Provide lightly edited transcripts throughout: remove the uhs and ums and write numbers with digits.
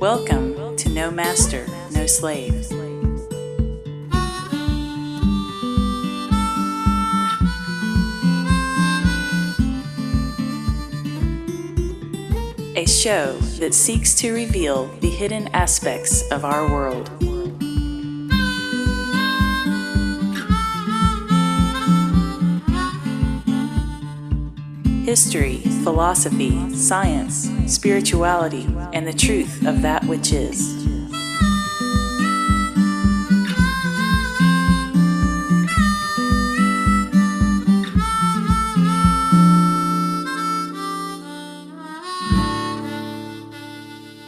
Welcome to No Master, No Slave. A show that seeks to reveal the hidden aspects of our world. History, philosophy, science, spirituality, and the truth of that which is.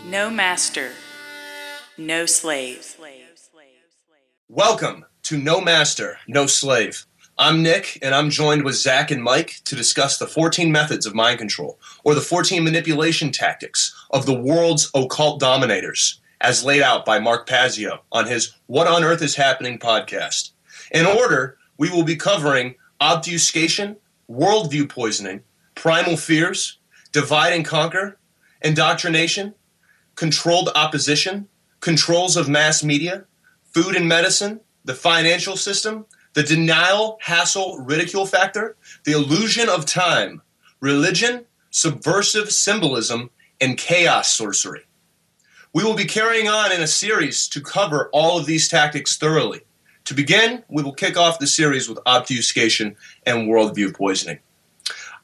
No master, no slave. Welcome to No Master, No Slave. I'm Nick, and I'm joined with Zach and Mike to discuss the 14 methods of mind control, or the 14 manipulation tactics of the world's occult dominators, as laid out by Mark Pazio on his What on Earth is Happening podcast. In order, we will be covering obfuscation, worldview poisoning, primal fears, divide and conquer, indoctrination, controlled opposition, controls of mass media, food and medicine, the financial system, the denial, hassle, ridicule factor, the illusion of time, religion, subversive symbolism, and chaos sorcery. We will be carrying on in a series to cover all of these tactics thoroughly. To begin, we will kick off the series with obfuscation and worldview poisoning.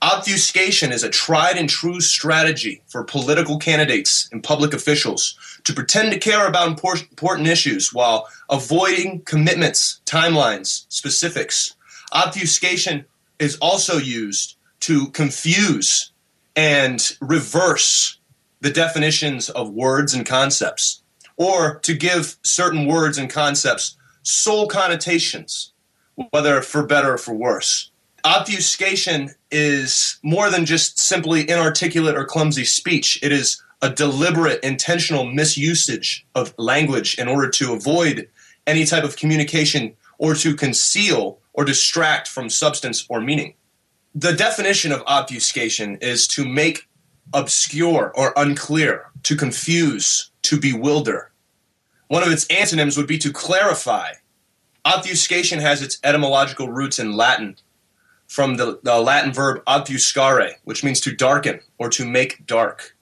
Obfuscation is a tried and true strategy for political candidates and public officials to pretend to care about important issues while avoiding commitments, timelines, specifics. Obfuscation is also used to confuse and reverse the definitions of words and concepts, or to give certain words and concepts sole connotations, whether for better or for worse. Obfuscation is more than just simply inarticulate or clumsy speech. It is a deliberate, intentional misusage of language in order to avoid any type of communication or to conceal or distract from substance or meaning. The definition of obfuscation is to make obscure or unclear, to confuse, to bewilder. One of its antonyms would be to clarify. Obfuscation has its etymological roots in Latin, from the Latin verb obfuscare, which means to darken or to make dark.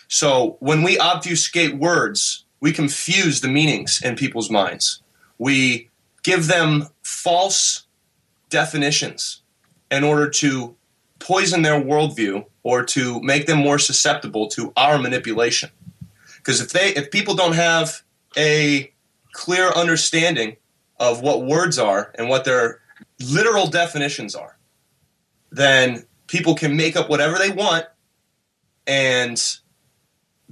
So when we obfuscate words, we confuse the meanings in people's minds. We give them false definitions in order to poison their worldview or to make them more susceptible to our manipulation. Because if people don't have a clear understanding of what words are and what their literal definitions are, then people can make up whatever they want and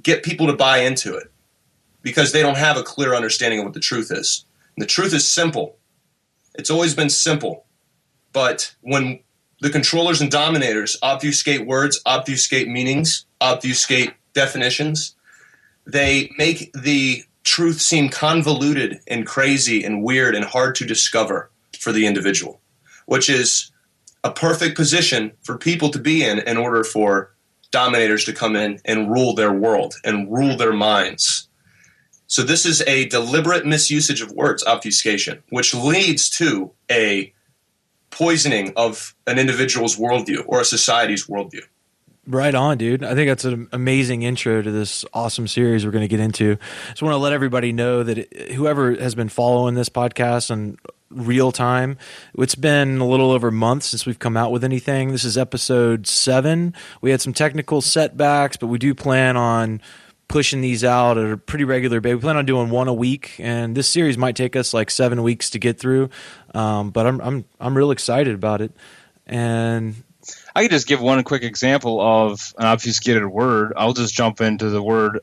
get people to buy into it because they don't have a clear understanding of what the truth is. And the truth is simple. It's always been simple. But when the controllers and dominators obfuscate words, obfuscate meanings, obfuscate definitions, they make the truth seem convoluted and crazy and weird and hard to discover for the individual, which is a perfect position for people to be in order for dominators to come in and rule their world and rule their minds. So this is a deliberate misusage of words, obfuscation, which leads to a poisoning of an individual's worldview or a society's worldview. Right on, dude. I think that's an amazing intro to this awesome series we're going to get into. Just want to let everybody know that whoever has been following this podcast in real time, it's been a little over a month since we've come out with anything. This is episode 7. We had some technical setbacks, but we do plan on pushing these out at a pretty regular basis. We plan on doing one a week, and this series might take us like 7 weeks to get through. But I'm real excited about it. And I could just give one quick example of an obfuscated word. I'll just jump into the word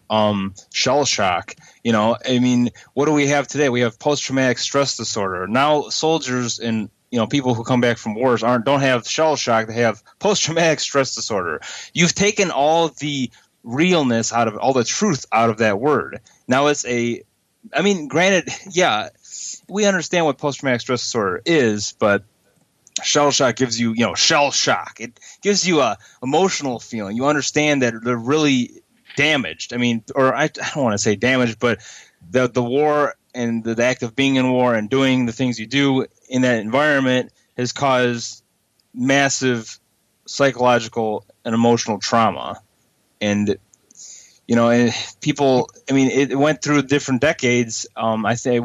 shell shock. You know, I mean, what do we have today? We have post-traumatic stress disorder. Now soldiers and people who come back from wars don't have shell shock. They have post-traumatic stress disorder. You've taken all the realness out of all the truth out of that word. Now granted, yeah, we understand what post-traumatic stress disorder is, but shell shock gives you, shell shock. It gives you a emotional feeling. You understand that they're really damaged. I mean, or I don't want to say damaged, but the war and the act of being in war and doing the things you do in that environment has caused massive psychological and emotional trauma. And and people, I mean, it went through different decades. I say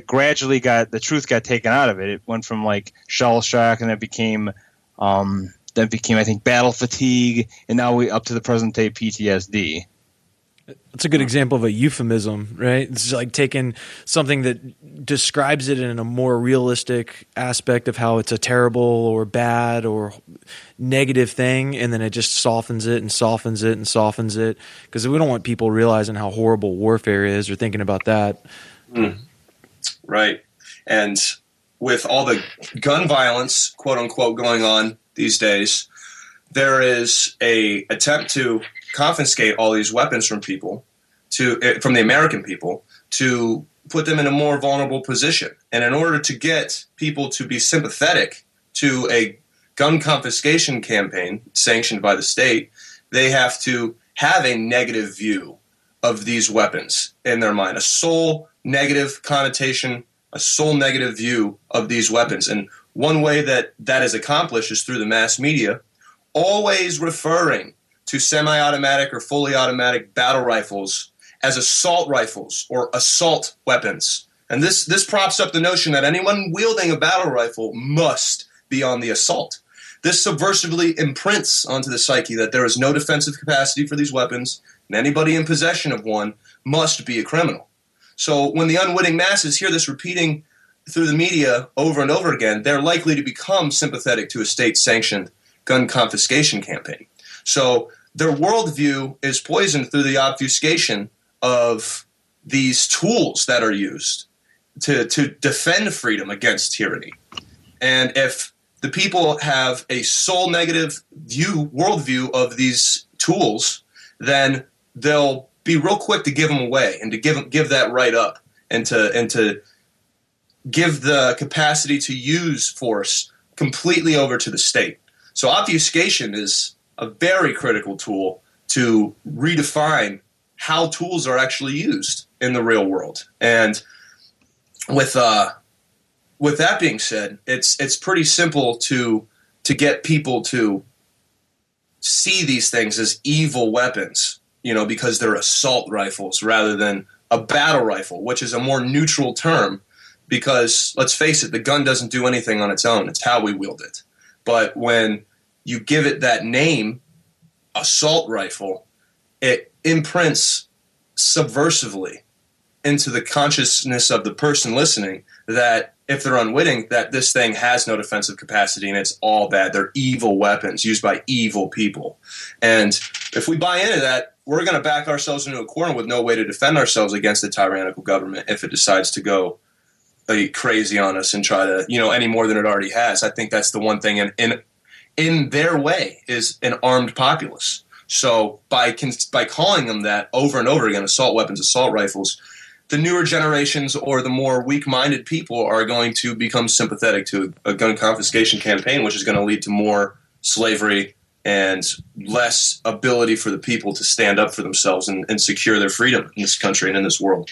gradually the truth got taken out of it. It went from like shell shock, and it became I think battle fatigue, and now we up to the present day PTSD. It's a good example of a euphemism, right? It's like taking something that describes it in a more realistic aspect of how it's a terrible or bad or negative thing, and then it just softens it and softens it and softens it, because we don't want people realizing how horrible warfare is or thinking about that. Right. And with all the gun violence, quote unquote, going on these days, there is a attempt to confiscate all these weapons from the American people, to put them in a more vulnerable position. And in order to get people to be sympathetic to a gun confiscation campaign sanctioned by the state, they have to have a negative view of these weapons in their mind, a sole negative connotation, a sole negative view of these weapons. And one way that is accomplished is through the mass media, always referring to semi-automatic or fully automatic battle rifles as assault rifles or assault weapons. And this props up the notion that anyone wielding a battle rifle must be on the assault. This subversively imprints onto the psyche that there is no defensive capacity for these weapons, and anybody in possession of one must be a criminal. So when the unwitting masses hear this repeating through the media over and over again, they're likely to become sympathetic to a state-sanctioned gun confiscation campaign. So their worldview is poisoned through the obfuscation of these tools that are used to defend freedom against tyranny. And if the people have a sole negative worldview of these tools, then they'll be real quick to give them away and to give that right up and to give the capacity to use force completely over to the state. So obfuscation is a very critical tool to redefine how tools are actually used in the real world. And with that being said, it's pretty simple to get people to see these things as evil weapons, because they're assault rifles rather than a battle rifle, which is a more neutral term, because let's face it, the gun doesn't do anything on its own. It's how we wield it. But when you give it that name, assault rifle, it imprints subversively into the consciousness of the person listening that if they're unwitting, that this thing has no defensive capacity and it's all bad. They're evil weapons used by evil people. And if we buy into that, we're going to back ourselves into a corner with no way to defend ourselves against the tyrannical government if it decides to go crazy on us and try to, any more than it already has. I think that's the one thing in their way is an armed populace. So by calling them that over and over again, assault weapons, assault rifles, the newer generations or the more weak-minded people are going to become sympathetic to a gun confiscation campaign, which is going to lead to more slavery and less ability for the people to stand up for themselves and secure their freedom in this country and in this world.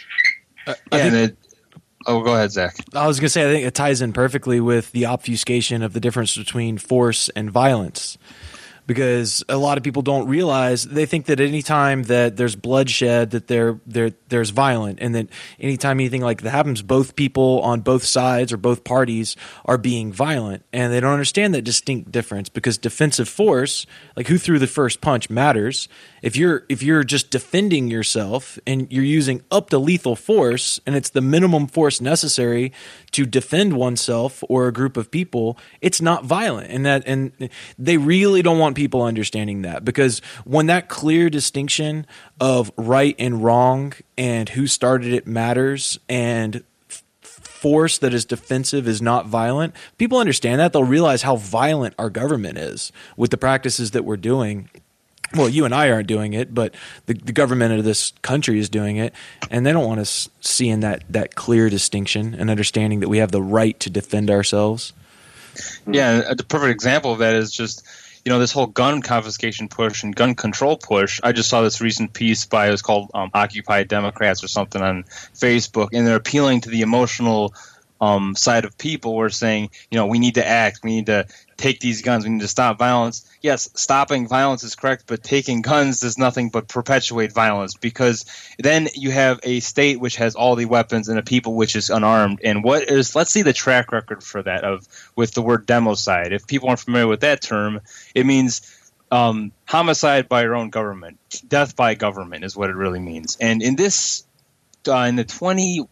Go ahead, Zach. I was going to say, I think it ties in perfectly with the obfuscation of the difference between force and violence. Because a lot of people don't realize, they think that any time that there's bloodshed, that there's violent, and that anytime anything like that happens, both people on both sides or both parties are being violent, and they don't understand that distinct difference. Because defensive force, like who threw the first punch, matters. If you're just defending yourself and you're using up to lethal force, and it's the minimum force necessary to defend oneself or a group of people, it's not violent. And they really don't want people understanding that, because when that clear distinction of right and wrong and who started it matters, and force that is defensive is not violent, people understand that, they'll realize how violent our government is with the practices that we're doing. Well, you and I aren't doing it, but the government of this country is doing it, and they don't want us seeing that clear distinction and understanding that we have the right to defend ourselves. Yeah, the perfect example of that is just, this whole gun confiscation push and gun control push. I just saw this recent piece by, it was called Occupy Democrats or something on Facebook, and they're appealing to the emotional side of people. We're saying, we need to act, we need to take these guns, we need to stop violence. Yes, stopping violence is correct, but taking guns does nothing but perpetuate violence, because then you have a state which has all the weapons and a people which is unarmed. And let's see the track record for that with the word democide. If people aren't familiar with that term, it means homicide by your own government. Death by government is what it really means. And in this, in the 20th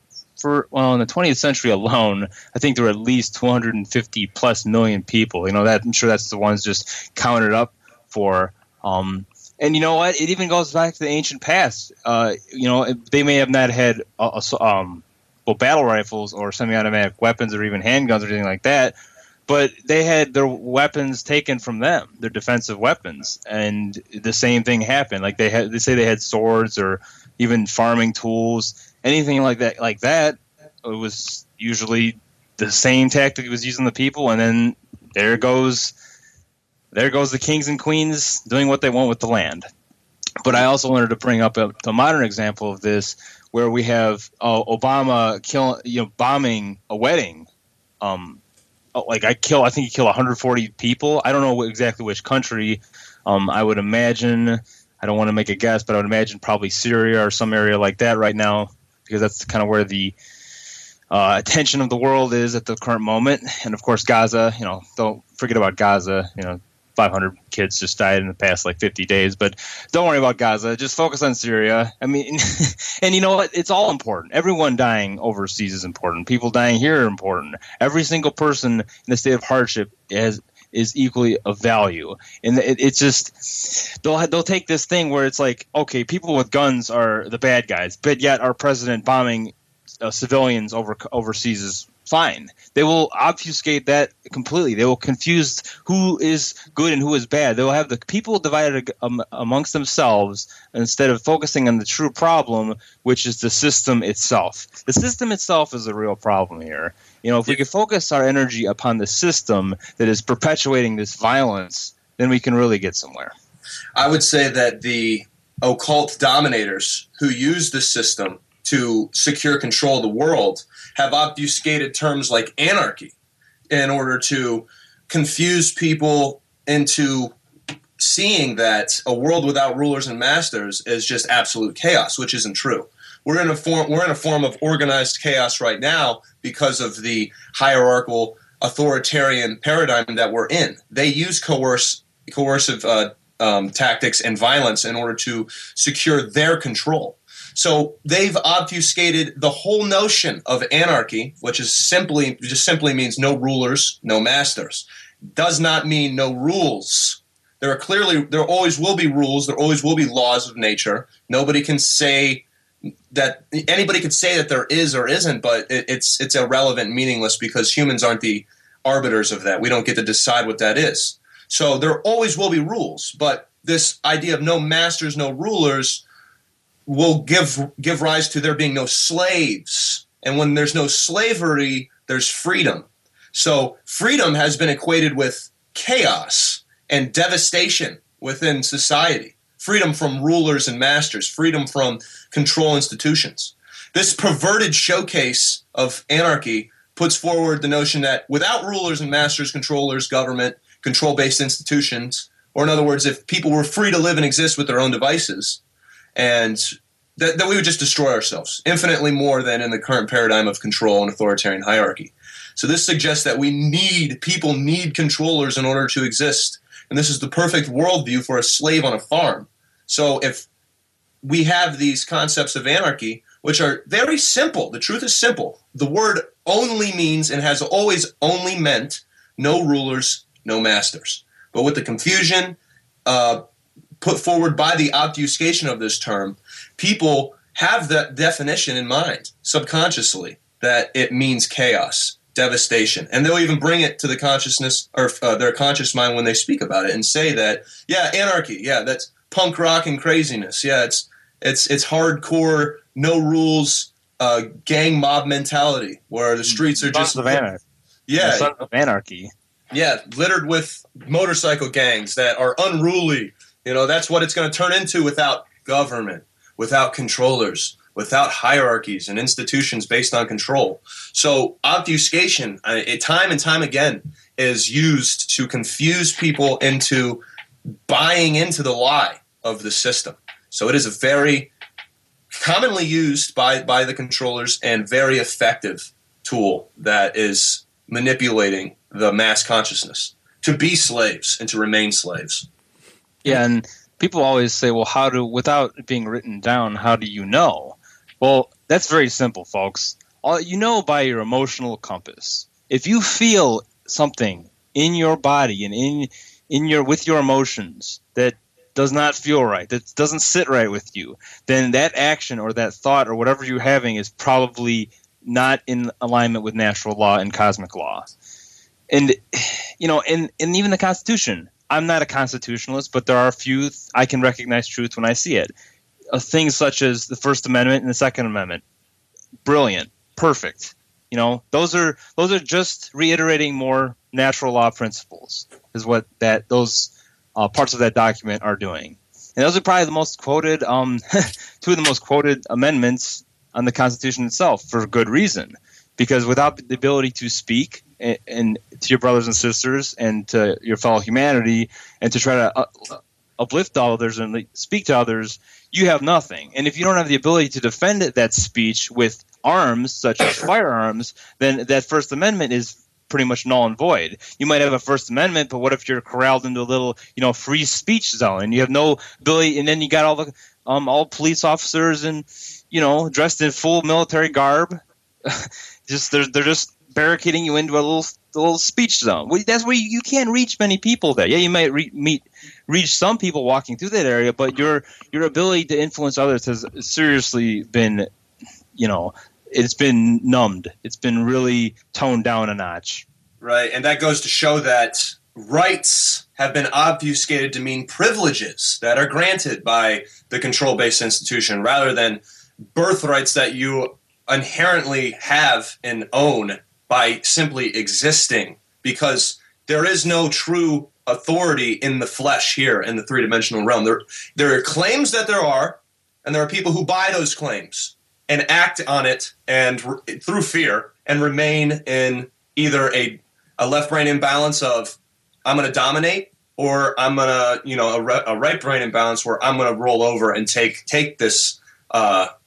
century alone, I think there were at least 250 plus million people. I'm sure that's the ones just counted up for. And you know what? It even goes back to the ancient past. They may have not had battle rifles or semi-automatic weapons or even handguns or anything like that, but they had their weapons taken from them, their defensive weapons, and the same thing happened. Like they say they had swords or even farming tools. Anything like that, it was usually the same tactic it was using the people, and then there goes the kings and queens doing what they want with the land. But I also wanted to bring up a modern example of this, where we have Obama bombing a wedding. I think he killed 140 people. I don't know exactly which country. I would imagine, I don't want to make a guess, but I would imagine probably Syria or some area like that right now, because that's kind of where the attention of the world is at the current moment. And of course, Gaza, don't forget about Gaza. 500 kids just died in the past 50 days, but don't worry about Gaza. Just focus on Syria. I mean, and you know what? It's all important. Everyone dying overseas is important. People dying here are important. Every single person in the state of hardship is equally of value. And it's just, they'll take this thing where it's like, okay, people with guns are the bad guys, but yet our president bombing civilians overseas is fine. They will obfuscate that completely. They will confuse who is good and who is bad. They will have the people divided amongst themselves instead of focusing on the true problem, which is the system itself. The system itself is the real problem here. If we could focus our energy upon the system that is perpetuating this violence, then we can really get somewhere. I would say that the occult dominators who use the system to secure control of the world have obfuscated terms like anarchy in order to confuse people into seeing that a world without rulers and masters is just absolute chaos, which isn't true. We're in a form of organized chaos right now because of the hierarchical authoritarian paradigm that we're in. They use coercive tactics and violence in order to secure their control. So they've obfuscated the whole notion of anarchy, which is simply means no rulers, no masters. Does not mean no rules. There always will be rules. There always will be laws of nature. Anybody can say that there is or isn't, but it's irrelevant, meaningless, because humans aren't the arbiters of that. We don't get to decide what that is. So there always will be rules, but this idea of no masters, no rulers will give rise to there being no slaves. And when there's no slavery, there's freedom. So freedom has been equated with chaos and devastation within society. Freedom from rulers and masters, freedom from control institutions. This perverted showcase of anarchy puts forward the notion that without rulers and masters, controllers, government, control-based institutions, or in other words, if people were free to live and exist with their own devices, and that we would just destroy ourselves infinitely more than in the current paradigm of control and authoritarian hierarchy. So this suggests that people need controllers in order to exist. And this is the perfect worldview for a slave on a farm. So if we have these concepts of anarchy, which are very simple, the truth is simple. The word only means and has always only meant no rulers, no masters. But with the confusion put forward by the obfuscation of this term, people have that definition in mind subconsciously, that it means chaos, devastation. And they'll even bring it to the consciousness or their conscious mind when they speak about it and say that, yeah, anarchy, yeah, that's punk rock and craziness. Yeah, it's hardcore, no rules, gang mob mentality where the streets are just Sons of Anarchy. Yeah, Sons of Anarchy. Yeah, littered with motorcycle gangs that are unruly. That's what it's going to turn into without government, without controllers, without hierarchies and institutions based on control. So obfuscation, time and time again, is used to confuse people into buying into the lie of the system. So it is a very commonly used by the controllers and very effective tool that is manipulating the mass consciousness to be slaves and to remain slaves. Yeah, and people always say, well, without it being written down, how do you know? Well, that's very simple, folks. You know by your emotional compass. If you feel something in your body and with your emotions that does not feel right, that doesn't sit right with you, then that action or that thought or whatever you're having is probably not in alignment with natural law and cosmic law. And and even the Constitution. I'm not a constitutionalist, but there are a few I can recognize truth when I see it. Things such as the First Amendment and the Second Amendment, brilliant, perfect. Those are just reiterating more natural law principles. Is what those parts of that document are doing. And those are probably the most quoted, two of the most quoted amendments on the Constitution itself for good reason. Because without the ability to speak and to your brothers and sisters and to your fellow humanity and to try to uplift others and speak to others, you have nothing. And if you don't have the ability to defend that speech with arms, such as firearms, then that First Amendment is pretty much null and void. You might have a First Amendment, but what if you're corralled into a little, free speech zone and you have no ability, and then you got all police officers and, dressed in full military garb. They're just barricading you into a little speech zone. That's where you can't reach many people there. Yeah, you might reach some people walking through that area, but your ability to influence others has seriously been, it's been numbed. It's been really toned down a notch. Right, and that goes to show that rights have been obfuscated to mean privileges that are granted by the control-based institution rather than birthrights that you inherently have and own by simply existing, because there is no true authority in the flesh here in the three-dimensional realm. There are claims that there are, and there are people who buy those claims and act on it and through fear and remain in either a left brain imbalance of I'm going to dominate, or I'm going to a right brain imbalance where I'm going to roll over and take this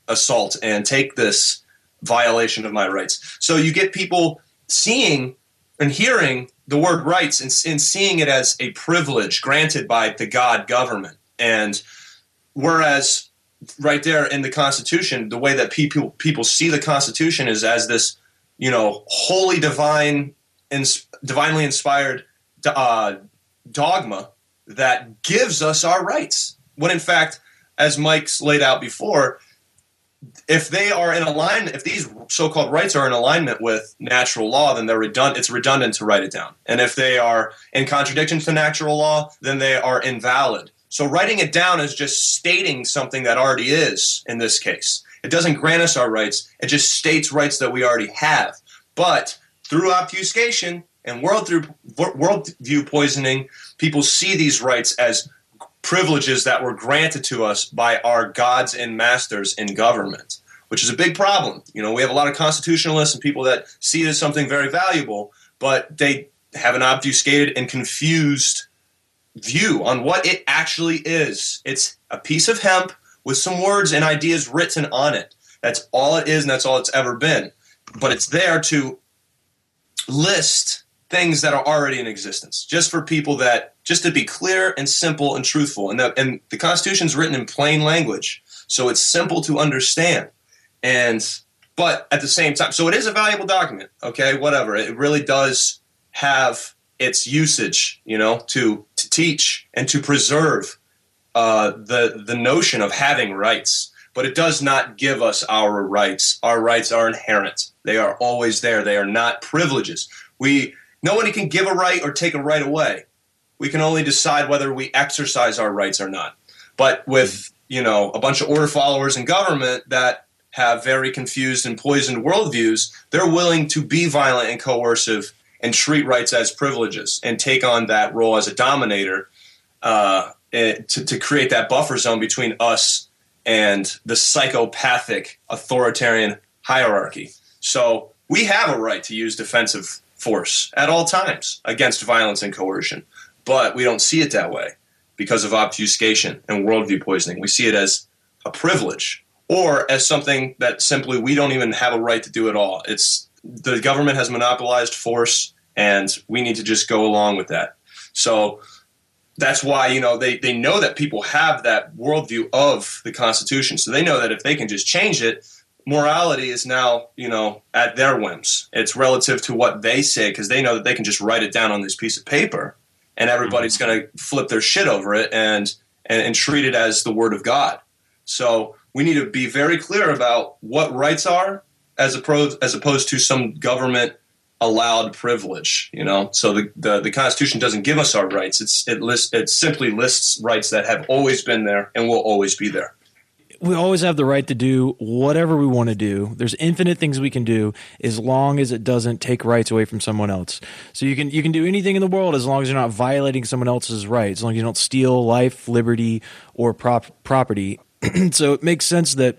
assault and take this violation of my rights. So you get people seeing and hearing the word rights and seeing it as a privilege granted by the God government. And whereas right there in the Constitution, the way that people see the Constitution is as this, holy divinely inspired dogma that gives us our rights. When in fact, as Mike's laid out before, if they are in alignment, if these so-called rights are in alignment with natural law, then it's redundant to write it down. And if they are in contradiction to natural law, then they are invalid. So writing it down is just stating something that already is in this case. It doesn't grant us our rights. It just states rights that we already have. But through obfuscation and worldview poisoning, people see these rights as privileges that were granted to us by our gods and masters in government, which is a big problem. We have a lot of constitutionalists and people that see it as something very valuable, but they have an obfuscated and confused view on what it actually is. It's a piece of hemp with some words and ideas written on it. That's all it is, and that's all it's ever been. But it's there to list things that are already in existence, just for people just to be clear and simple and truthful. And the Constitution is written in plain language, so it's simple to understand. But at the same time, so it is a valuable document, okay, whatever. It really does have its usage, to teach and to preserve the notion of having rights. But it does not give us our rights. Our rights are inherent. They are always there. They are not privileges. Nobody can give a right or take a right away. We can only decide whether we exercise our rights or not. But with, a bunch of order followers in government that have very confused and poisoned worldviews, they're willing to be violent and coercive and treat rights as privileges and take on that role as a dominator to create that buffer zone between us and the psychopathic authoritarian hierarchy. So we have a right to use defensive force at all times against violence and coercion, but we don't see it that way because of obfuscation and worldview poisoning. We see it as a privilege or as something that simply we don't even have a right to do at all. It's the government has monopolized force, and we need to just go along with that. So that's why, they know that people have that worldview of the Constitution. So they know that if they can just change it, morality is now, at their whims. It's relative to what they say because they know that they can just write it down on this piece of paper and everybody's going to flip their shit over it and treat it as the word of God. So we need to be very clear about what rights are as opposed to some government allowed privilege, So the Constitution doesn't give us our rights. It simply lists rights that have always been there and will always be there. We always have the right to do whatever we want to do. There's infinite things we can do as long as it doesn't take rights away from someone else. So you can do anything in the world as long as you're not violating someone else's rights, as long as you don't steal life, liberty, or property. So it makes sense that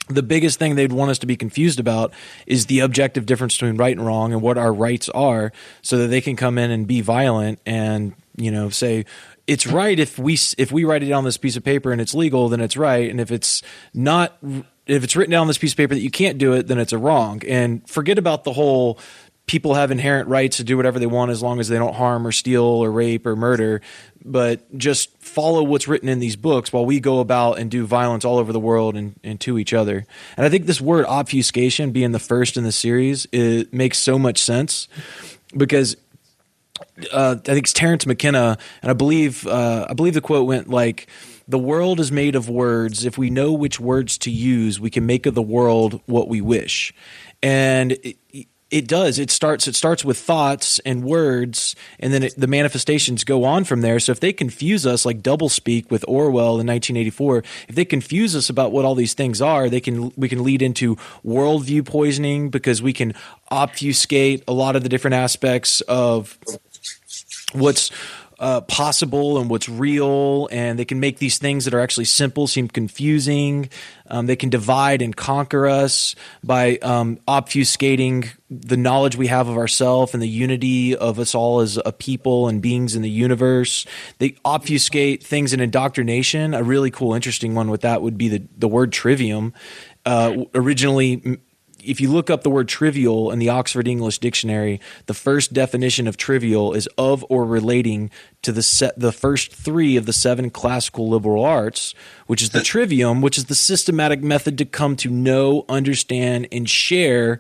the biggest thing they'd want us to be confused about is the objective difference between right and wrong and what our rights are, so that they can come in and be violent and, say it's right if we write it down on this piece of paper and it's legal, then it's right. And if it's not, if it's written down on this piece of paper that you can't do it, then it's a wrong. And forget about the whole people have inherent rights to do whatever they want as long as they don't harm or steal or rape or murder, but just follow what's written in these books while we go about and do violence all over the world and to each other. And I think this word obfuscation being the first in the series, it makes so much sense because I think it's Terrence McKenna, and I believe the quote went like, "The world is made of words. If we know which words to use, we can make of the world what we wish." And it does. It starts with thoughts and words, and then the manifestations go on from there. So if they confuse us, like doublespeak with Orwell in 1984, if they confuse us about what all these things are, we can lead into worldview poisoning because we can obfuscate a lot of the different aspects of what's possible and what's real, and they can make these things that are actually simple seem confusing. They can divide and conquer us by obfuscating the knowledge we have of ourselves and the unity of us all as a people and beings in the universe. They obfuscate things in indoctrination. A really cool, interesting one with that would be the word trivium. Originally, if you look up the word trivial in the Oxford English Dictionary, the first definition of trivial is of or relating to the first three of the 7 classical liberal arts, which is the trivium, which is the systematic method to come to know, understand, and share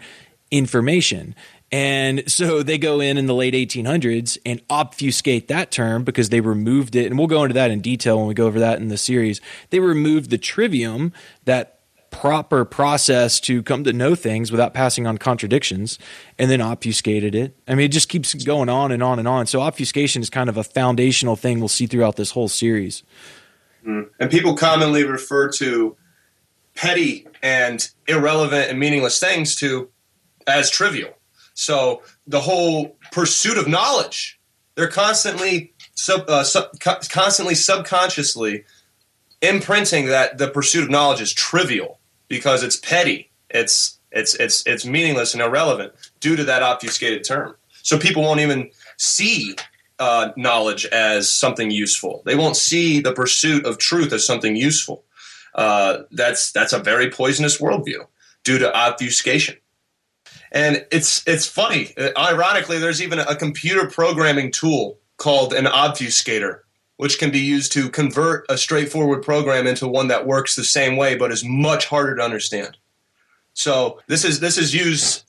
information. And so they go in the late 1800s and obfuscate that term because they removed it. And we'll go into that in detail when we go over that in the series. They removed the trivium, that proper process to come to know things without passing on contradictions, and then obfuscated it. I mean, it just keeps going on and on and on. So obfuscation is kind of a foundational thing we'll see throughout this whole series. And people commonly refer to petty and irrelevant and meaningless things as trivial. So the whole pursuit of knowledge, they're constantly subconsciously imprinting that the pursuit of knowledge is trivial because it's petty, it's meaningless and irrelevant due to that obfuscated term. So people won't even see knowledge as something useful. They won't see the pursuit of truth as something useful. That's a very poisonous worldview due to obfuscation. And it's funny. Ironically, there's even a computer programming tool called an obfuscator, which can be used to convert a straightforward program into one that works the same way but is much harder to understand. So this is used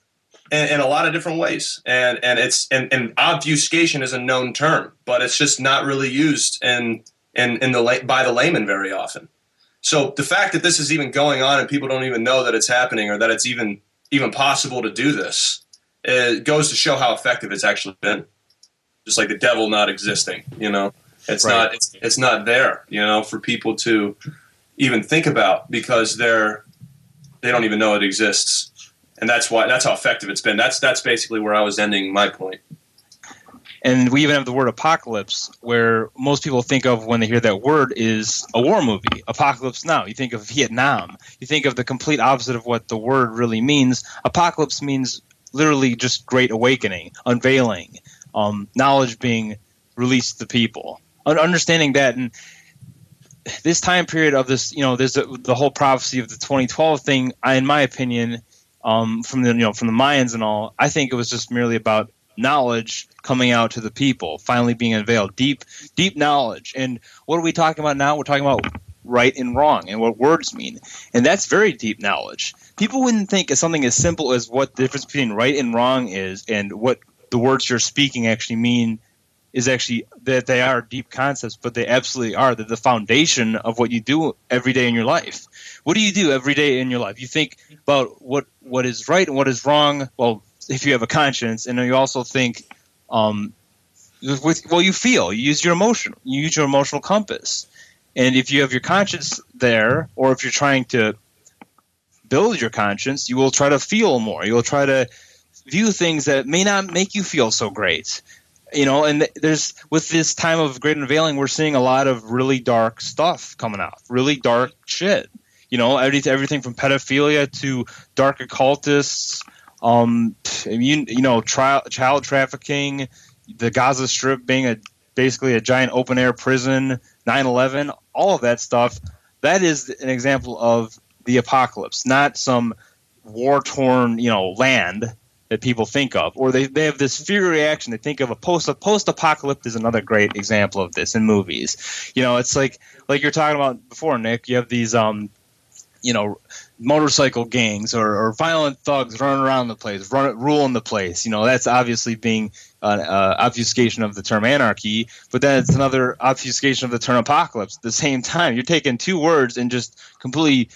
in a lot of different ways, and obfuscation is a known term, but it's just not really used by the layman very often. So the fact that this is even going on and people don't even know that it's happening or that it's even possible to do this, it goes to show how effective it's actually been. Just like the devil not existing, It's right. It's not there, for people to even think about because they don't even know it exists, and that's how effective it's been. That's basically where I was ending my point. And we even have the word apocalypse, where most people think of when they hear that word is a war movie. Apocalypse Now. You think of Vietnam. You think of the complete opposite of what the word really means. Apocalypse means literally just great awakening, unveiling, knowledge being released to people. Understanding that, and this time period of this, there's the whole prophecy of the 2012 thing. In my opinion, from the Mayans and all, I think it was just merely about knowledge coming out to the people, finally being unveiled, deep knowledge. And what are we talking about now? We're talking about right and wrong and what words mean, and that's very deep knowledge. People wouldn't think of something as simple as what the difference between right and wrong is, and what the words you're speaking actually mean is actually that they are deep concepts, but they absolutely are. They're the foundation of what you do every day in your life. What do you do every day in your life? You think about what is right and what is wrong. Well, if you have a conscience, and you also think, you feel. You use your emotion. You use your emotional compass. And if you have your conscience there, or if you're trying to build your conscience, you will try to feel more. You will try to view things that may not make you feel so great. And there's, with this time of great unveiling, we're seeing a lot of really dark stuff coming out, really dark shit. Everything from pedophilia to dark occultists, child trafficking, the Gaza Strip being basically a giant open air prison, 9/11, all of that stuff. That is an example of the apocalypse, not some war torn, land that people think of, or they have this fear reaction. They think of a post-apocalypse is another great example of this in movies. It's like you're talking about before, Nick. You have these motorcycle gangs or violent thugs running around the place, ruling the place. That's obviously being an obfuscation of the term anarchy, but then it's another obfuscation of the term apocalypse. At the same time, you're taking two words and just completely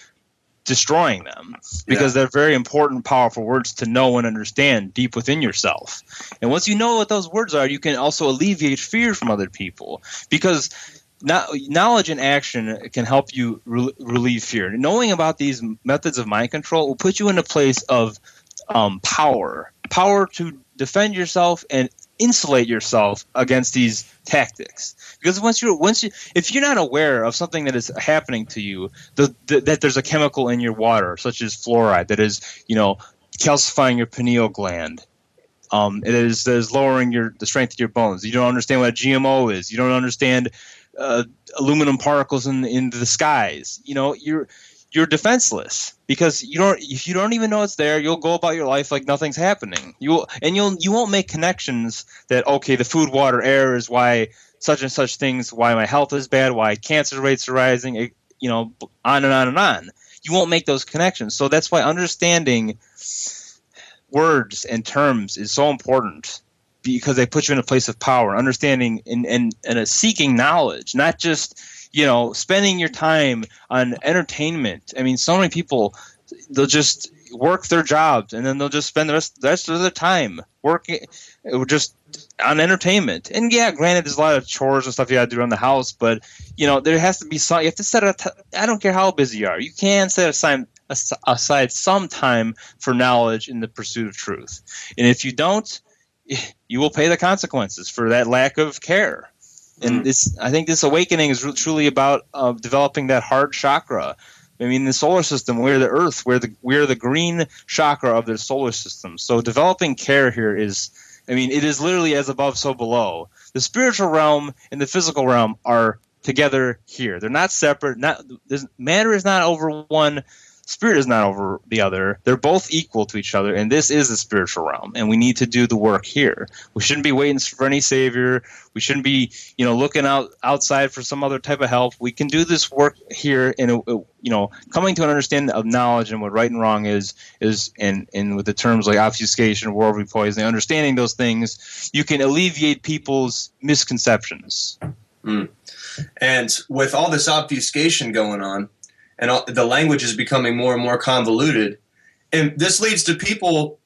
destroying them, because they're very important, powerful words to know and understand deep within yourself. And once you know what those words are, you can also alleviate fear from other people, because knowledge and action can help you relieve fear. Knowing about these methods of mind control will put you in a place of power to defend yourself and insulate yourself against these tactics. Because if you're not aware of something that is happening to you, that there's a chemical in your water, such as fluoride, that is, calcifying your pineal gland. It is lowering the strength of your bones. You don't understand what a GMO is. You don't understand aluminum particles in the skies. You're defenseless, because if you don't even know it's there, you'll go about your life like nothing's happening. You won't make connections that, okay, the food, water, air is why such and such things, why my health is bad, why cancer rates are rising, on and on and on. You won't make those connections. So that's why understanding words and terms is so important, because they put you in a place of power, understanding and seeking knowledge, not just spending your time on entertainment. I mean, so many people, they'll just work their jobs and then they'll just spend the rest of their time working just on entertainment. And yeah, granted, there's a lot of chores and stuff you got to do around the house, but there has to be some. You have to set I don't care how busy you are. You can set aside some time for knowledge in the pursuit of truth. And if you don't, you will pay the consequences for that lack of care. And I think this awakening is truly about developing that heart chakra. I mean, the solar system, we're the Earth, we're the green chakra of the solar system. So developing care here is, it is literally as above, so below. The spiritual realm and the physical realm are together here. They're not separate. Matter is not over one. Spirit is not over the other. They're both equal to each other, and this is the spiritual realm, and we need to do the work here. We shouldn't be waiting for any savior. We shouldn't be, looking outside for some other type of help. We can do this work here, and coming to an understanding of knowledge and what right and wrong is, and with the terms like obfuscation, worldview, poisoning, understanding those things, you can alleviate people's misconceptions. And with all this obfuscation going on, and the language is becoming more and more convoluted, and this leads to people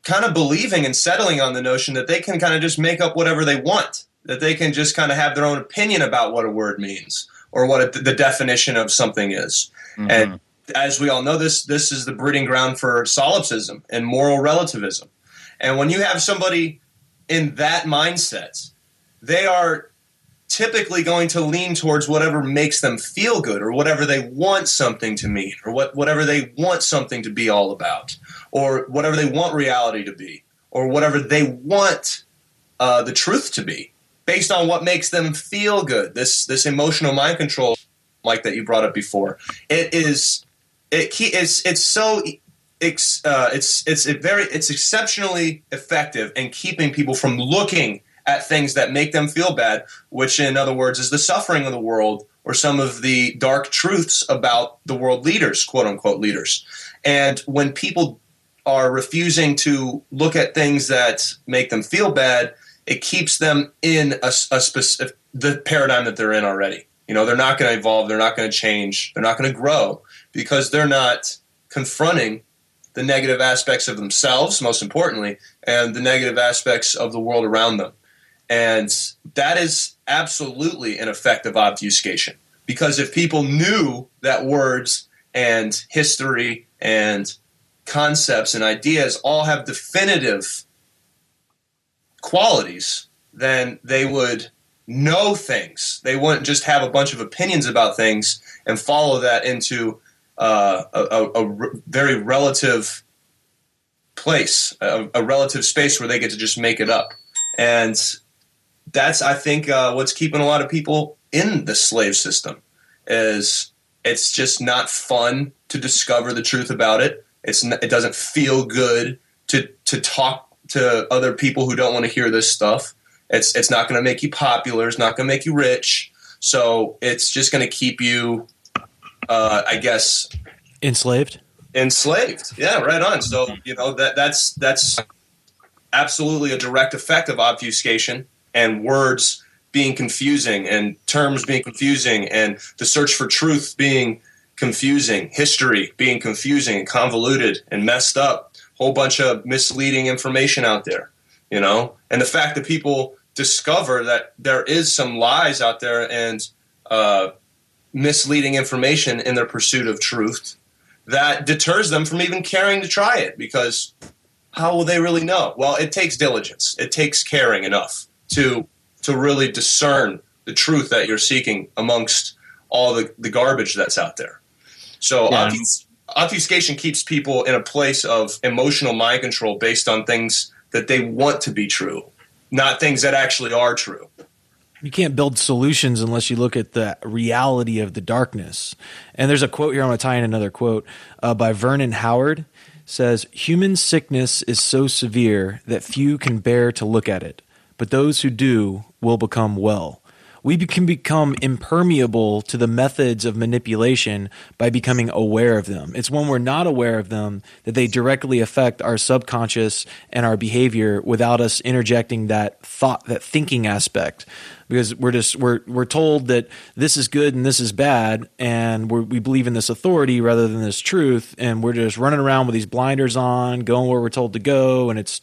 kind of believing and settling on the notion that they can kind of just make up whatever they want, that they can just kind of have their own opinion about what a word means or what the definition of something is. Mm-hmm. And as we all know, this is the breeding ground for solipsism and moral relativism. And when you have somebody in that mindset, they are typically going to lean towards whatever makes them feel good, or whatever they want something to mean, or whatever they want something to be all about, or whatever they want reality to be, or whatever they want the truth to be, based on what makes them feel good. This emotional mind control, like that you brought up before, it's exceptionally effective in keeping people from looking at things that make them feel bad, which in other words is the suffering of the world, or some of the dark truths about the world leaders, quote unquote leaders. And when people are refusing to look at things that make them feel bad, it keeps them in a specific the paradigm that they're in already. They're not going to evolve, they're not going to change, they're not going to grow, because they're not confronting the negative aspects of themselves, most importantly, and the negative aspects of the world around them. And that is absolutely an effective obfuscation. Because if people knew that words and history and concepts and ideas all have definitive qualities, then they would know things. They wouldn't just have a bunch of opinions about things and follow that into a very relative place, a relative space where they get to just make it up. And that's, I think, what's keeping a lot of people in the slave system. Is it's just not fun to discover the truth about it. It doesn't feel good to talk to other people who don't want to hear this stuff. It's not going to make you popular. It's not going to make you rich. So it's just going to keep you, I guess, enslaved. Yeah, right on. So that's absolutely a direct effect of obfuscation, and words being confusing, and terms being confusing, and the search for truth being confusing, history being confusing and convoluted and messed up, whole bunch of misleading information out there, and the fact that people discover that there is some lies out there and misleading information in their pursuit of truth, that deters them from even caring to try it, because how will they really know? Well, it takes diligence. It takes caring enough to really discern the truth that you're seeking amongst all the garbage that's out there. So obfuscation keeps people in a place of emotional mind control based on things that they want to be true, not things that actually are true. You can't build solutions unless you look at the reality of the darkness. And there's a quote here, I'm going to tie in another quote by Vernon Howard. Says, "Human sickness is so severe that few can bear to look at it, but those who do will become well. We can become impermeable to the methods of manipulation by becoming aware of them. It's when we're not aware of them that they directly affect our subconscious and our behavior without us interjecting that thought, that thinking aspect. Because we're told that this is good and this is bad, and we believe in this authority rather than this truth, and we're just running around with these blinders on, going where we're told to go, and it's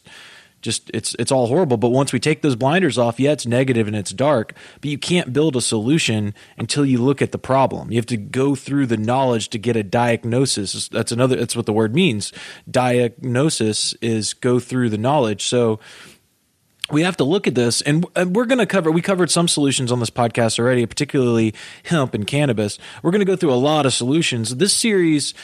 all horrible. But once we take those blinders off, yeah, it's negative and it's dark, but you can't build a solution until you look at the problem. You have to go through the knowledge to get a diagnosis. That's what the word means. Diagnosis is go through the knowledge. So we have to look at this, and we covered some solutions on this podcast already, particularly hemp and cannabis. We're going to go through a lot of solutions. This series,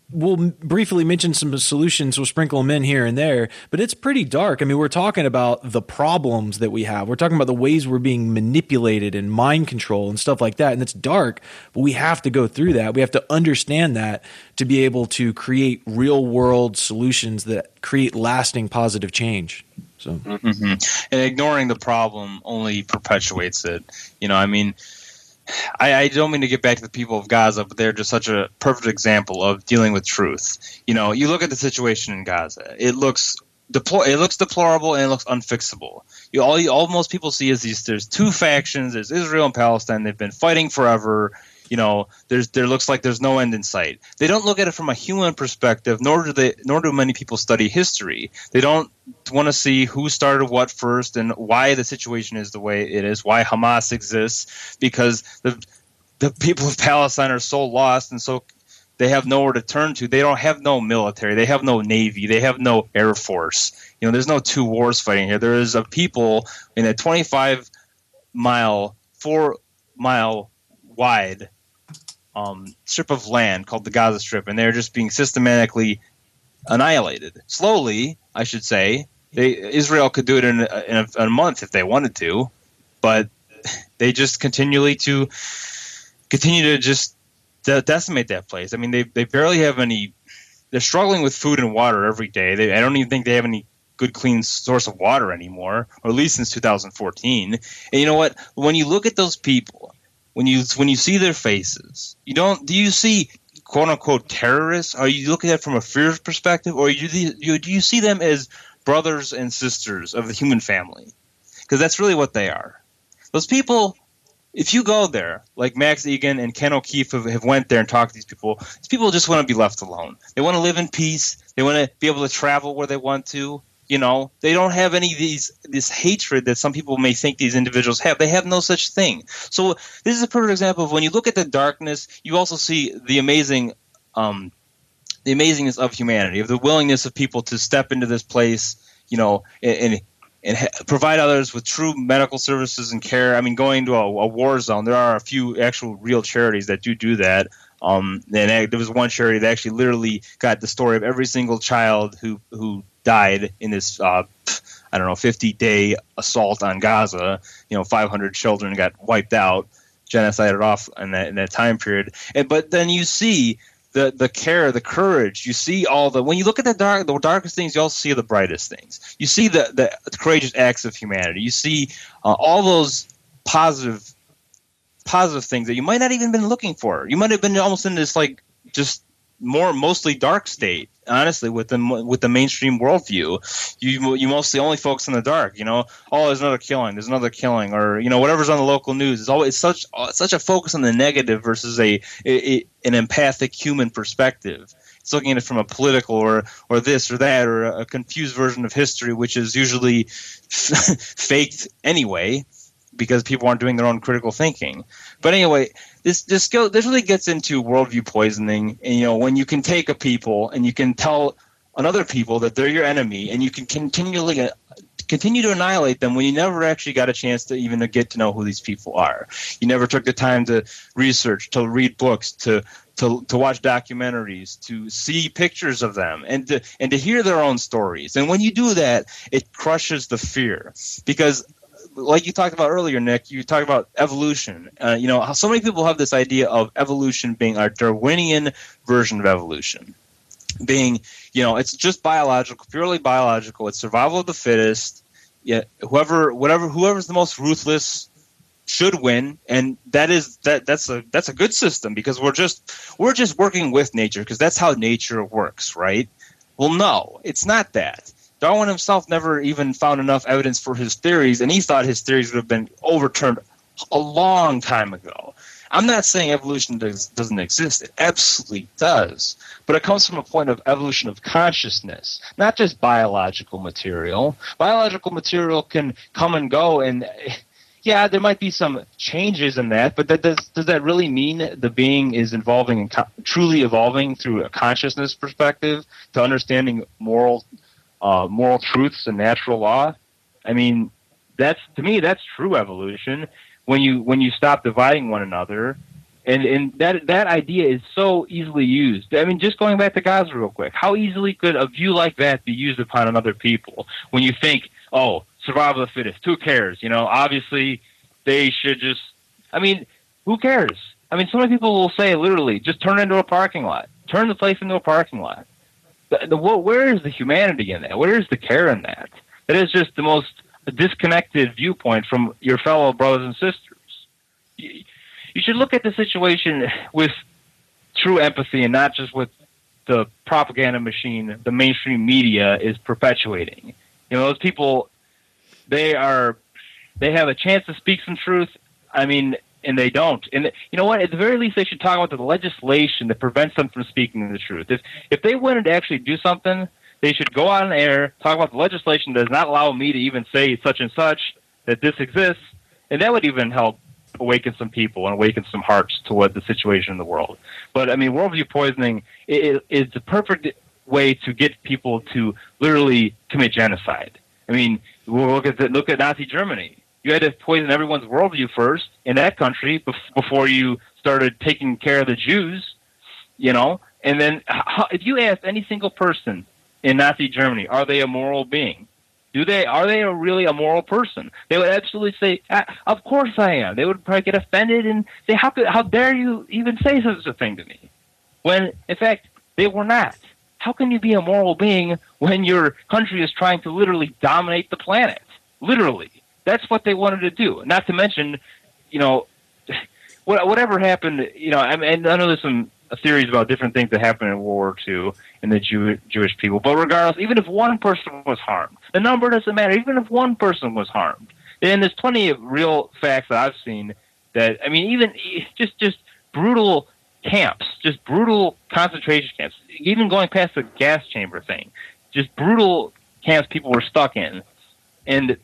we'll briefly mention some solutions. We'll sprinkle them in here and there, but it's pretty dark. I mean, we're talking about the problems that we have. We're talking about the ways we're being manipulated and mind control and stuff like that. And it's dark, but we have to go through that. We have to understand that to be able to create real world solutions that create lasting positive change. So, and ignoring the problem only perpetuates it. I don't mean to get back to the people of Gaza, but they're just such a perfect example of dealing with truth. You look at the situation in Gaza; it looks deplorable and it looks unfixable. All most people see is there's two factions. There's Israel and Palestine. They've been fighting forever. There looks like there's no end in sight. They don't look at it from a human perspective, nor do many people study history. They don't want to see who started what first and why the situation is the way it is, why Hamas exists, because the people of Palestine are so lost and so They have nowhere to turn to. They don't have no military. They have no navy. They have no air force. There's no two wars fighting here. There is a people in a 4-mile wide strip of land called the Gaza Strip, and they're just being systematically annihilated. Slowly, I should say. Israel could do it in a month if they wanted to, but they just continue to just decimate that place. I mean, they barely have any. They're struggling with food and water every day. I don't even think they have any good, clean source of water anymore, or at least since 2014. And you know what? When you look at those people, when you see their faces, do you see quote unquote terrorists? Are you looking at it from a fear perspective, or do you see them as brothers and sisters of the human family? Because that's really what they are. Those people. If you go there, like Max Egan and Ken O'Keefe have went there and talked to these people just want to be left alone. They want to live in peace. They want to be able to travel where they want to. They don't have any of this hatred that some people may think these individuals have. They have no such thing. So this is a perfect example of when you look at the darkness, you also see the amazingness of humanity, of the willingness of people to step into this place, and provide others with true medical services and care. I mean, going to a war zone, there are a few actual real charities that do that. And there was one charity that actually literally got the story of every single child who died in this, 50-day assault on Gaza. 500 children got wiped out, genocided off in that time period. But then you see the care, the courage. You see when you look at the darkest things, you also see the brightest things. You see the courageous acts of humanity. You see all those positive things that you might not even been looking for. You might have been almost in this just mostly dark state. Honestly, with the mainstream worldview, you mostly only focus on the dark. There's another killing, or whatever's on the local news. It's always such a focus on the negative versus an empathic human perspective. It's looking at it from a political or this or that or a confused version of history, which is usually faked anyway, because people aren't doing their own critical thinking. But anyway, this really gets into worldview poisoning. And when you can take a people and you can tell another people that they're your enemy, and you can continue to annihilate them when you never actually got a chance to even get to know who these people are. You never took the time to research, to read books, to watch documentaries, to see pictures of them, and to hear their own stories. And when you do that, it crushes the fear, because like you talked about earlier, Nick, you talked about evolution. How so many people have this idea of evolution being our Darwinian version of evolution, being, it's just biological, purely biological. It's survival of the fittest. Yeah, whoever's the most ruthless should win, and that's a good system, because we're just working with nature, because that's how nature works, right? Well, no, it's not that. Darwin himself never even found enough evidence for his theories, and he thought his theories would have been overturned a long time ago. I'm not saying evolution doesn't exist. It absolutely does. But it comes from a point of evolution of consciousness, not just biological material. Biological material can come and go, and yeah, there might be some changes in that, but does that really mean the being is evolving and truly evolving through a consciousness perspective to understanding moral truths and natural law? I mean, to me that's true evolution. When you stop dividing one another, and that idea is so easily used. I mean, just going back to Gaza real quick, how easily could a view like that be used upon another people? When you think, survival of the fittest, who cares? Obviously they should just. I mean, who cares? I mean, so many people will say literally, just turn it into a parking lot. Turn the place into a parking lot. Where is the humanity in that? Where is the care in that? That is just the most disconnected viewpoint from your fellow brothers and sisters. You should look at the situation with true empathy, and not just with the propaganda machine the mainstream media is perpetuating. Those people, they have a chance to speak some truth. I mean, and they don't. And you know what? At the very least, they should talk about the legislation that prevents them from speaking the truth. If they wanted to actually do something, they should go on air, talk about the legislation that does not allow me to even say such and such, that this exists, and that would even help awaken some people and awaken some hearts to what the situation in the world. But I mean, worldview poisoning is the perfect way to get people to literally commit genocide. I mean, look at Nazi Germany. You had to poison everyone's worldview first in that country before you started taking care of the Jews, you know. And then, if you ask any single person in Nazi Germany, are they a moral being? Are they really a moral person? They would absolutely say, "Of course I am." They would probably get offended and say, "How dare you even say such a thing to me?" When in fact they were not. How can you be a moral being when your country is trying to literally dominate the planet? Literally, that's what they wanted to do. Not to mention, you know, whatever happened. You know, I know there's some theories about different things that happened in World War II and the Jewish people. But regardless, even if one person was harmed, the number doesn't matter. Even if one person was harmed, and there's plenty of real facts that I've seen that, I mean, even just brutal camps, just brutal concentration camps, even going past the gas chamber thing, just brutal camps people were stuck in. And,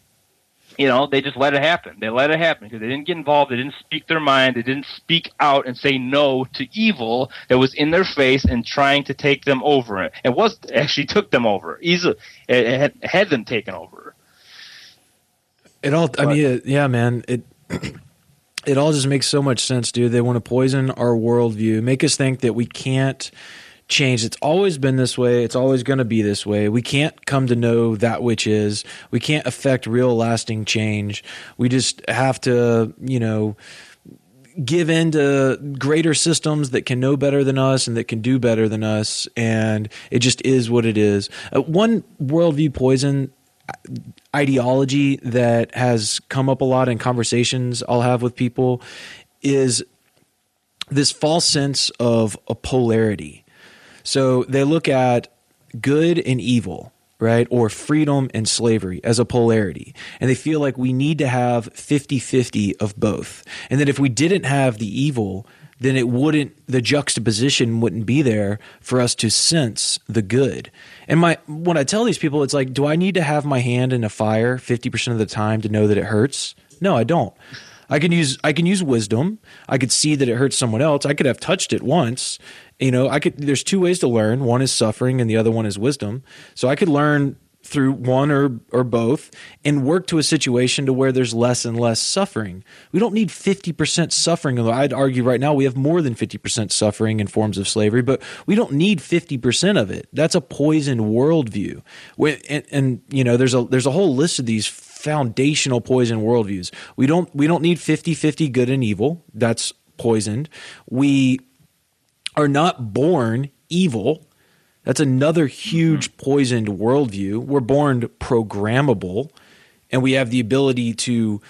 you know, they just let it happen. They let it happen because they didn't get involved. They didn't speak their mind. They didn't speak out and say no to evil that was in their face and trying to take them over. It was actually took them over. Easily, it had them taken over. It all, I mean, yeah, man. It all just makes so much sense, dude. They want to poison our worldview, make us think that we can't change. It's always been this way. It's always going to be this way. We can't come to know that which is. We can't affect real lasting change. We just have to, you know, give in to greater systems that can know better than us and that can do better than us. And it just is what it is. One worldview poison ideology that has come up a lot in conversations I'll have with people is this false sense of a polarity. So they look at good and evil, right? Or freedom and slavery as a polarity. And they feel like we need to have 50-50 of both. And that if we didn't have the evil, then the juxtaposition wouldn't be there for us to sense the good. And when I tell these people, it's like, do I need to have my hand in a fire 50% of the time to know that it hurts? No, I don't. I can use wisdom. I could see that it hurts someone else. I could have touched it once. You know, there's two ways to learn. One is suffering and the other one is wisdom. So I could learn through one or both and work to a situation to where there's less and less suffering. We don't need 50% suffering. Although I'd argue right now we have more than 50% suffering in forms of slavery, but we don't need 50% of it. That's a poisoned worldview. And you know, there's a whole list of these foundational poison worldviews. We don't need 50-50 good and evil. That's poisoned. We are not born evil. That's another huge poisoned worldview. We're born programmable, and we have the ability to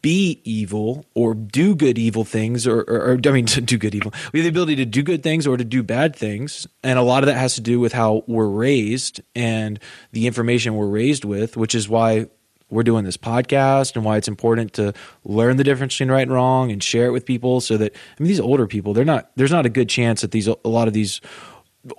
be evil or do good evil things, or to do good evil. We have the ability to do good things or to do bad things, and a lot of that has to do with how we're raised and the information we're raised with, which is why we're doing this podcast and why it's important to learn the difference between right and wrong and share it with people. So that, I mean, these older people, there's not a good chance that a lot of these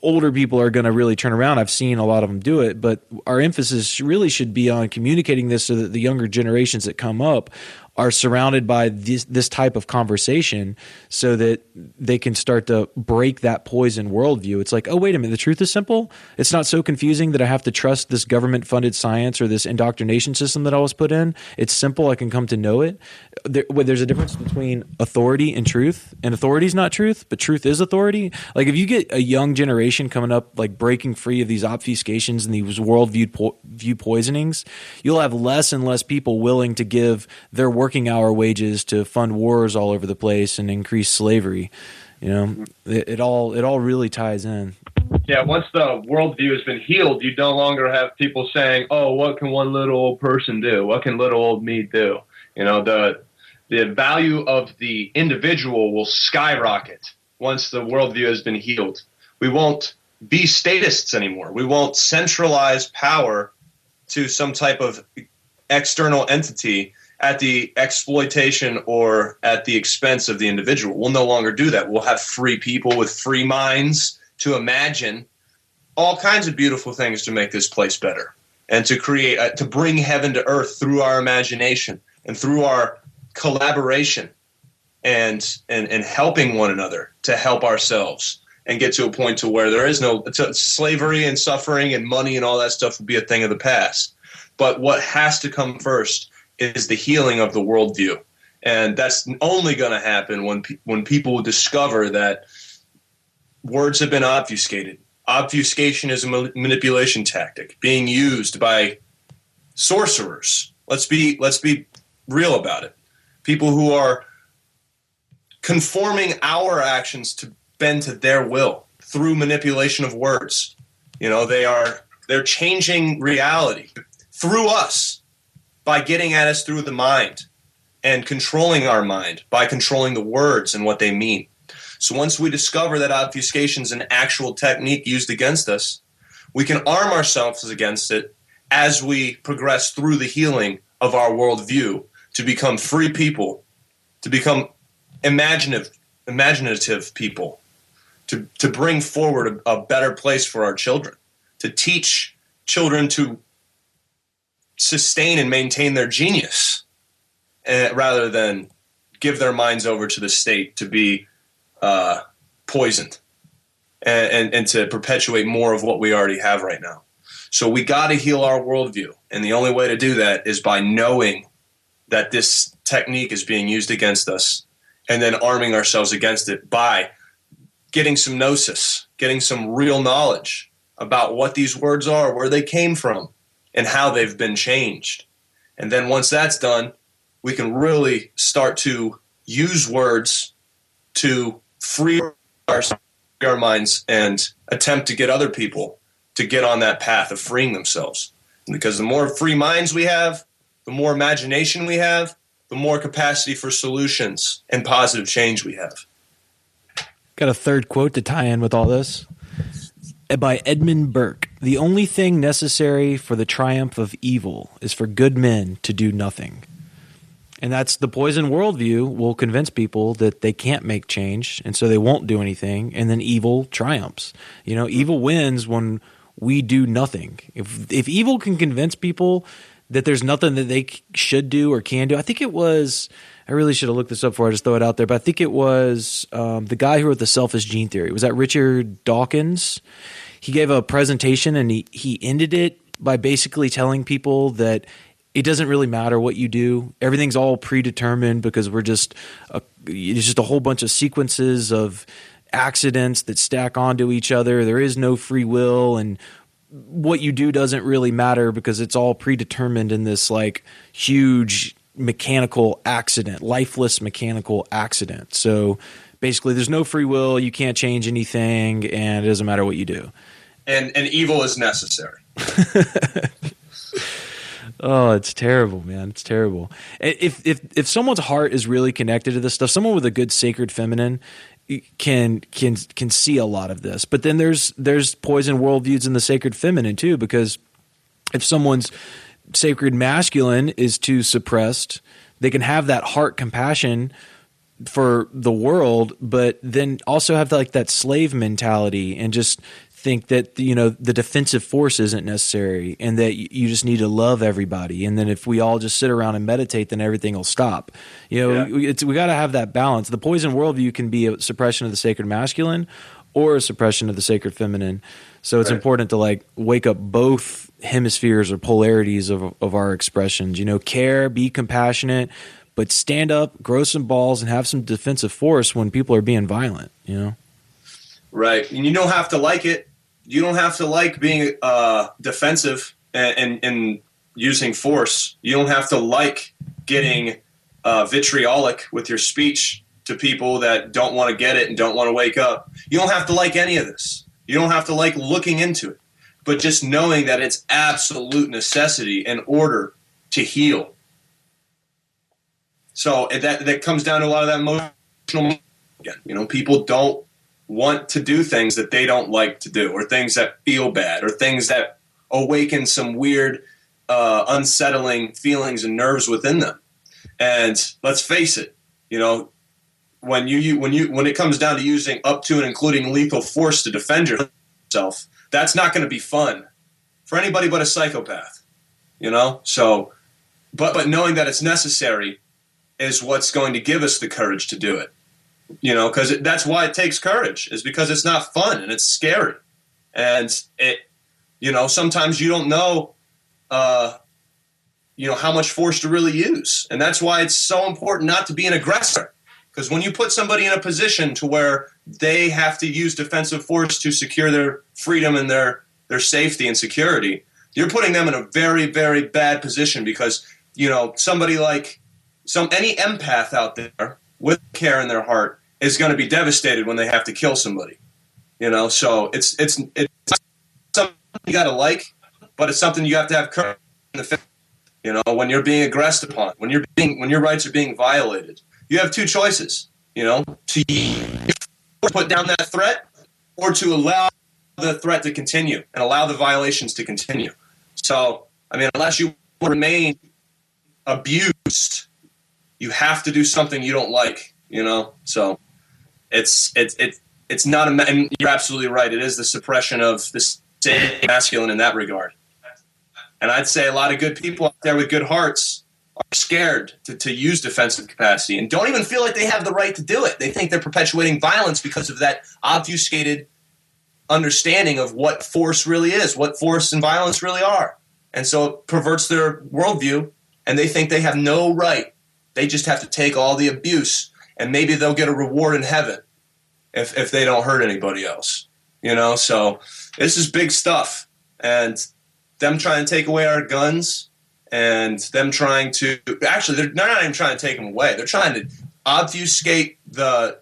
older people are going to really turn around. I've seen a lot of them do it, but our emphasis really should be on communicating this so that the younger generations that come up are surrounded by this type of conversation so that they can start to break that poison worldview. It's like, oh, wait a minute, the truth is simple. It's not so confusing that I have to trust this government-funded science or this indoctrination system that I was put in. It's simple. I can come to know it. There's a difference between authority and truth, and authority is not truth, but truth is authority. Like if you get a young generation coming up, like breaking free of these obfuscations and these worldview poisonings, you'll have less and less people willing to give their working hour wages to fund wars all over the place and increase slavery. You know, it all really ties in. Yeah, once the worldview has been healed, you no longer have people saying, "Oh, what can one little old person do? What can little old me do?" You know, the value of the individual will skyrocket once the worldview has been healed. We won't be statists anymore. We won't centralize power to some type of external entity at the exploitation or at the expense of the individual. We'll no longer do that. We'll have free people with free minds to imagine all kinds of beautiful things to make this place better and to create, to bring heaven to earth through our imagination and through our collaboration and helping one another to help ourselves and get to a point to where there is no slavery and suffering and money and all that stuff will be a thing of the past. But what has to come first is the healing of the worldview. And that's only going to happen when people discover that words have been obfuscated. Obfuscation is a manipulation tactic being used by sorcerers. Let's be real about it. People who are conforming our actions to bend to their will through manipulation of words. You know, they're changing reality through us by getting at us through the mind and controlling our mind by controlling the words and what they mean. So once we discover that obfuscation is an actual technique used against us, we can arm ourselves against it as we progress through the healing of our worldview to become free people, to become imaginative people, to bring forward a better place for our children, to teach children to sustain and maintain their genius rather than give their minds over to the state to be poisoned and to perpetuate more of what we already have right now. So we got to heal our worldview. And the only way to do that is by knowing that this technique is being used against us and then arming ourselves against it by getting some gnosis, getting some real knowledge about what these words are, where they came from, and how they've been changed. And then once that's done, we can really start to use words to free our minds and attempt to get other people to get on that path of freeing themselves. Because the more free minds we have, the more imagination we have, the more capacity for solutions and positive change we have. Got a third quote to tie in with all this. By Edmund Burke. The only thing necessary for the triumph of evil is for good men to do nothing. And that's the poison worldview will convince people that they can't make change, and so they won't do anything, and then evil triumphs. You know, evil wins when we do nothing. If evil can convince people that there's nothing that they should do or can do, I think it was, I really should have looked this up before I just throw it out there, but I think it was the guy who wrote the selfish gene theory. Was that Richard Dawkins? He gave a presentation and he ended it by basically telling people that it doesn't really matter what you do. Everything's all predetermined because it's just a whole bunch of sequences of accidents that stack onto each other. There is no free will, and what you do doesn't really matter because it's all predetermined in this like huge mechanical accident, lifeless mechanical accident. So basically there's no free will, you can't change anything, and it doesn't matter what you do. And evil is necessary. Oh, it's terrible, man. It's terrible. If someone's heart is really connected to this stuff, someone with a good sacred feminine can see a lot of this. But then there's poison worldviews in the sacred feminine too, because if someone's sacred masculine is too suppressed, they can have that heart compassion for the world, but then also have like that slave mentality and just think that, you know, the defensive force isn't necessary and that you just need to love everybody. And then if we all just sit around and meditate, then everything will stop. You know, we got to have that balance. The poison worldview can be a suppression of the sacred masculine or a suppression of the sacred feminine. So it's important to like wake up both hemispheres or polarities of our expressions, you know, care, be compassionate, but stand up, grow some balls, and have some defensive force when people are being violent, you know? Right. And you don't have to like it. You don't have to like being defensive and using force. You don't have to like getting vitriolic with your speech to people that don't want to get it and don't want to wake up. You don't have to like any of this. You don't have to like looking into it. But just knowing that it's absolute necessity in order to heal. So that comes down to a lot of that emotional again. You know, people don't want to do things that they don't like to do, or things that feel bad, or things that awaken some weird, unsettling feelings and nerves within them. And let's face it, you know, when it comes down to using up to and including lethal force to defend yourself, that's not going to be fun for anybody but a psychopath, you know. So, but knowing that it's necessary is what's going to give us the courage to do it. You know, because that's why it takes courage, is because it's not fun and it's scary. And it, you know, sometimes you don't know, you know, how much force to really use. And that's why it's so important not to be an aggressor. Because when you put somebody in a position to where they have to use defensive force to secure their freedom and their safety and security, you're putting them in a very, very bad position. Because, you know, somebody like any empath out there with care in their heart is going to be devastated when they have to kill somebody. You know, so it's something you got to like, but it's something you have to have courage in the face. You know, when you're being aggressed upon, when your rights are being violated, you have two choices. You know, to put down that threat or to allow the threat to continue and allow the violations to continue. So, I mean, unless you remain abused, you have to do something you don't like. You know, so it's not and you're absolutely right. It is the suppression of the masculine in that regard. And I'd say a lot of good people out there with good hearts are scared to use defensive capacity and don't even feel like they have the right to do it. They think they're perpetuating violence because of that obfuscated understanding of what force really is, what force and violence really are. And so it perverts their worldview, and they think they have no right. They just have to take all the abuse, and maybe they'll get a reward in heaven if they don't hurt anybody else. You know, so this is big stuff. And them trying to take away our guns and them trying to – actually, they're not even trying to take them away. They're trying to obfuscate the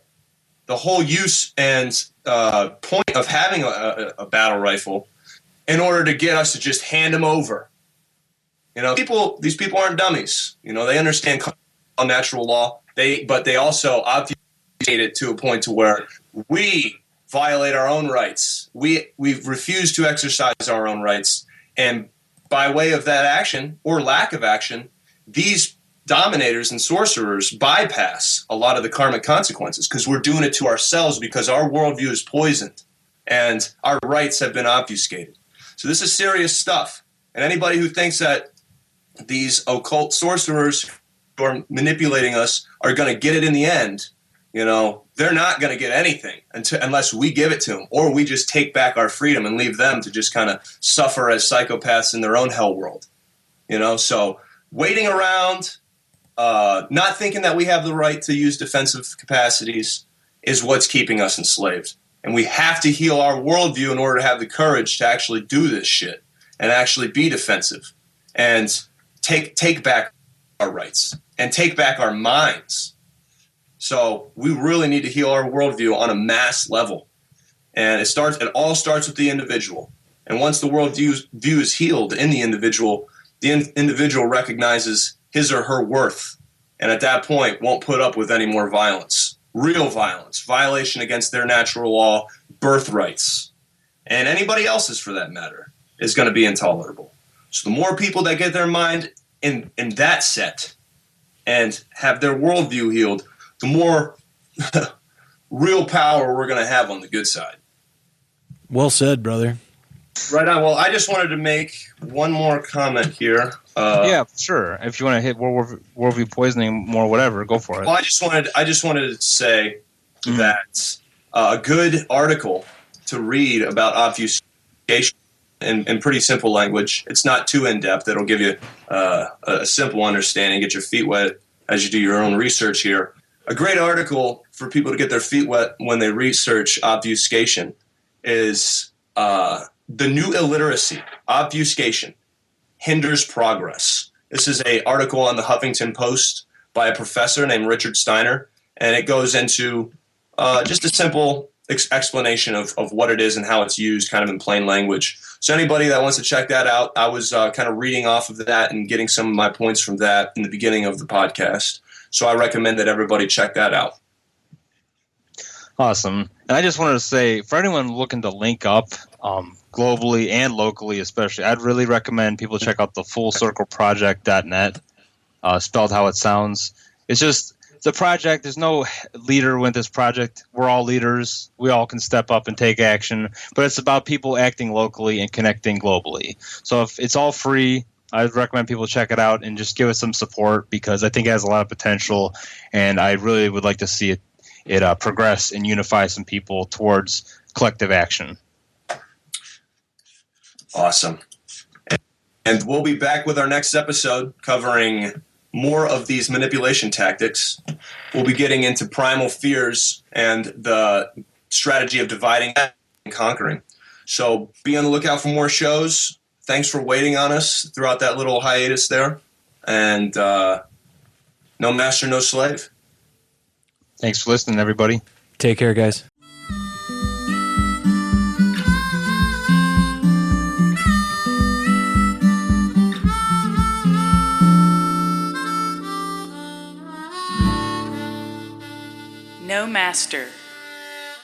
whole use and point of having a battle rifle in order to get us to just hand them over. You know, these people aren't dummies. You know, they understand natural law. But they also obfuscate it to a point to where we violate our own rights. We refuse to exercise our own rights. And by way of that action or lack of action, these dominators and sorcerers bypass a lot of the karmic consequences because we're doing it to ourselves because our worldview is poisoned and our rights have been obfuscated. So this is serious stuff. And anybody who thinks that these occult sorcerers who are manipulating us are going to get it in the end, you know, they're not going to get anything unless we give it to them or we just take back our freedom and leave them to just kind of suffer as psychopaths in their own hell world. You know, so waiting around, not thinking that we have the right to use defensive capacities is what's keeping us enslaved. And we have to heal our worldview in order to have the courage to actually do this shit and actually be defensive and take back our rights and take back our minds. So we really need to heal our worldview on a mass level. And it all starts with the individual. And once the worldview is healed in the individual recognizes his or her worth. And at that point, won't put up with any more violence. Real violence, violation against their natural law, birthrights, and anybody else's for that matter, is going to be intolerable. So the more people that get their mind in that set and have their worldview healed, the more real power we're going to have on the good side. Well said, brother. Right on. Well, I just wanted to make one more comment here. Yeah, sure. If you want to hit worldview poisoning more, whatever, go for it. Well, I just wanted to say that a good article to read about obfuscation in pretty simple language. It's not too in-depth. It'll give you a simple understanding, get your feet wet as you do your own research here. A great article for people to get their feet wet when they research obfuscation is The New Illiteracy, Obfuscation, Hinders Progress. This is an article on the Huffington Post by a professor named Richard Steiner, and it goes into just a simple explanation of what it is and how it's used kind of in plain language. So anybody that wants to check that out, I was kind of reading off of that and getting some of my points from that in the beginning of the podcast. So I recommend that everybody check that out. Awesome. And I just wanted to say, for anyone looking to link up globally and locally especially, I'd really recommend people check out the fullcircleproject.net, spelled how it sounds. It's a project. There's no leader with this project. We're all leaders. We all can step up and take action. But it's about people acting locally and connecting globally. So if it's all free, I'd recommend people check it out and just give it some support, because I think it has a lot of potential, and I really would like to see it progress and unify some people towards collective action. Awesome. And we'll be back with our next episode covering more of these manipulation tactics. We'll be getting into primal fears and the strategy of dividing and conquering. So be on the lookout for more shows. Thanks for waiting on us throughout that little hiatus there. And no master, no slave. Thanks for listening, everybody. Take care, guys. No master,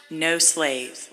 no slave.